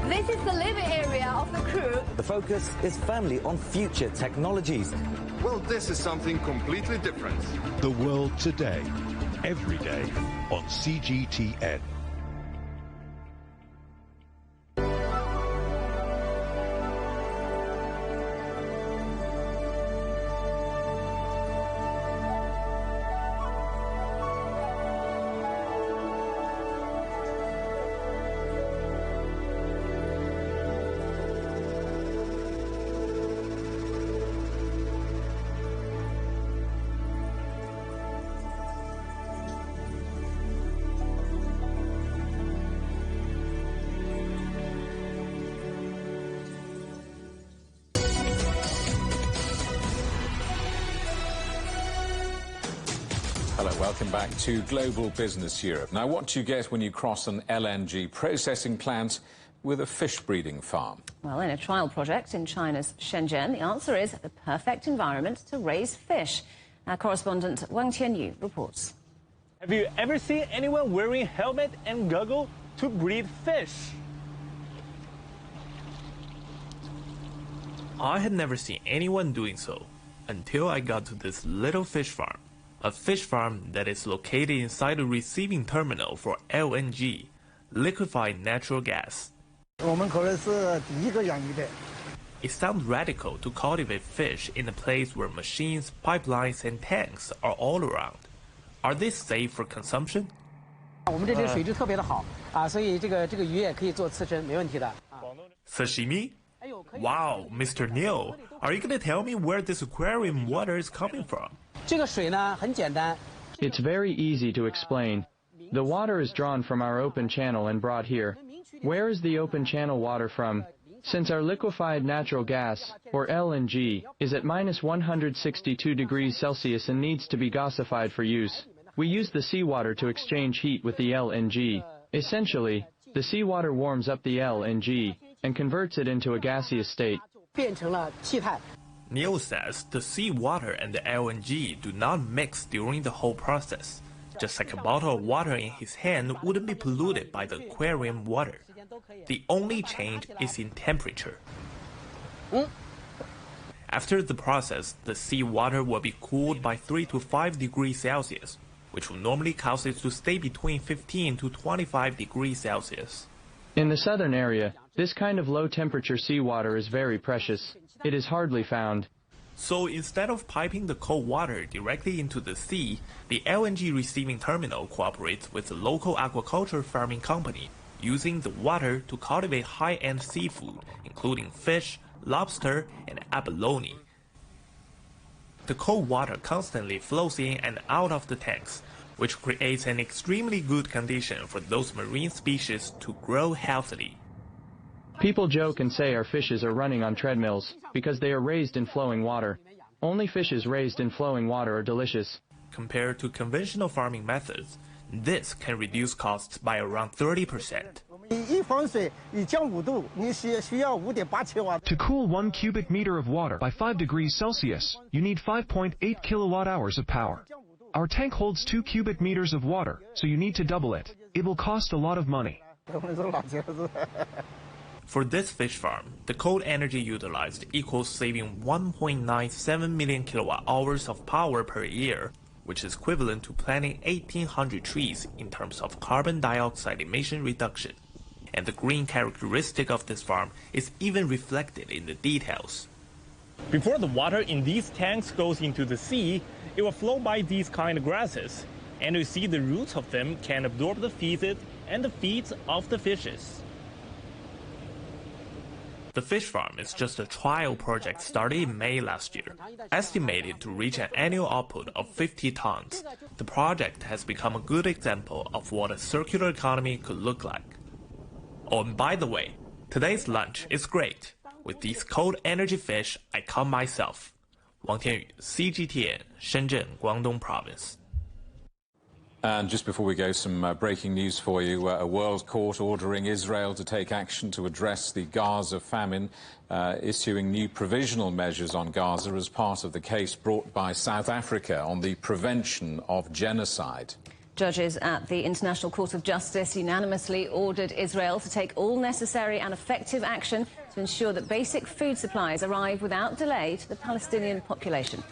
This is the living area of the crew. The focus is firmly on future technologies. Well, this is something completely different. The world today, every day on CGTN. Hello, welcome back to Global Business Europe. Now, what do you get when you cross an LNG processing plant with a fish breeding farm? Well, in a trial project in China's Shenzhen, the answer is the perfect environment to raise fish. Our correspondent Wang Tianyu reports. Have you ever seen anyone wearing helmet and goggle to breathe fish? I had never seen anyone doing so until I got to this little fish farm. A fish farm that is located inside a receiving terminal for LNG, liquefied natural gas. It sounds radical to cultivate fish in a place where machines, pipelines, and tanks are all around. Are they safe for consumption? Sashimi? Wow, Mr. Neil, are you going to tell me where this aquarium water is coming from? It's very easy to explain. The water is drawn from our open channel and brought here. Where is the open channel water from? Since our liquefied natural gas, or LNG, is at -162 degrees Celsius and needs to be gasified for use, we use the seawater to exchange heat with the LNG. Essentially, the seawater warms up the LNG and converts it into a gaseous state. Neil says the seawater and the LNG do not mix during the whole process, just like a bottle of water in his hand wouldn't be polluted by the aquarium water. The only change is in temperature. After the process, the seawater will be cooled by 3 to 5 degrees Celsius, which will normally cause it to stay between 15 to 25 degrees Celsius. In the southern area, this kind of low-temperature seawater is very precious. It is hardly found. So instead of piping the cold water directly into the sea, the LNG receiving terminal cooperates with a local aquaculture farming company, using the water to cultivate high-end seafood, including fish, lobster, and abalone. The cold water constantly flows in and out of the tanks, which creates an extremely good condition for those marine species to grow healthily. People joke and say our fishes are running on treadmills because they are raised in flowing water. Only fishes raised in flowing water are delicious. Compared to conventional farming methods, this can reduce costs by around 30%. To cool 1 cubic meter of water by 5 degrees Celsius, you need 5.8 kilowatt hours of power. Our tank holds 2 cubic meters of water, so you need to double it. It will cost a lot of money. For this fish farm, the cold energy utilized equals saving 1.97 million kilowatt hours of power per year, which is equivalent to planting 1,800 trees in terms of carbon dioxide emission reduction. And the green characteristic of this farm is even reflected in the details. Before the water in these tanks goes into the sea, it will flow by these kind of grasses. And you see the roots of them can absorb the feces and the feeds of the fishes. The fish farm is just a trial project started in May last year, estimated to reach an annual output of 50 tons. The project has become a good example of what a circular economy could look like. Oh, and by the way, today's lunch is great. With these cold energy fish, I caught myself. Wang Tianyu, CGTN, Shenzhen, Guangdong Province. And just before we go, some breaking news for you. A world court ordering Israel to take action to address the Gaza famine, issuing new provisional measures on Gaza as part of the case brought by South Africa on the prevention of genocide. Judges at the International Court of Justice unanimously ordered Israel to take all necessary and effective action to ensure that basic food supplies arrive without delay to the Palestinian population.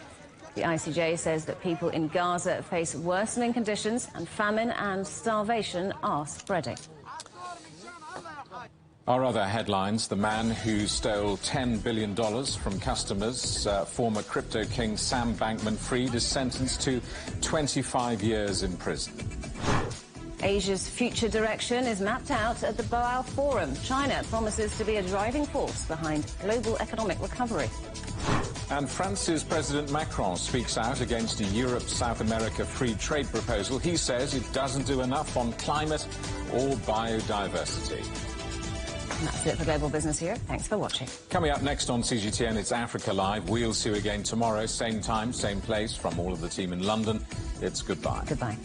The ICJ says that people in Gaza face worsening conditions and famine and starvation are spreading. Our other headlines: the man who stole $10 billion from customers, former crypto king Sam Bankman-Fried, is sentenced to 25 years in prison. Asia's future direction is mapped out at the Boao Forum. China promises to be a driving force behind global economic recovery. And France's President Macron speaks out against a Europe-South America free trade proposal. He says it doesn't do enough on climate or biodiversity. And that's it for Global Business here. Thanks for watching. Coming up next on CGTN, it's Africa Live. We'll see you again tomorrow, same time, same place. From all of the team in London, it's goodbye. Goodbye.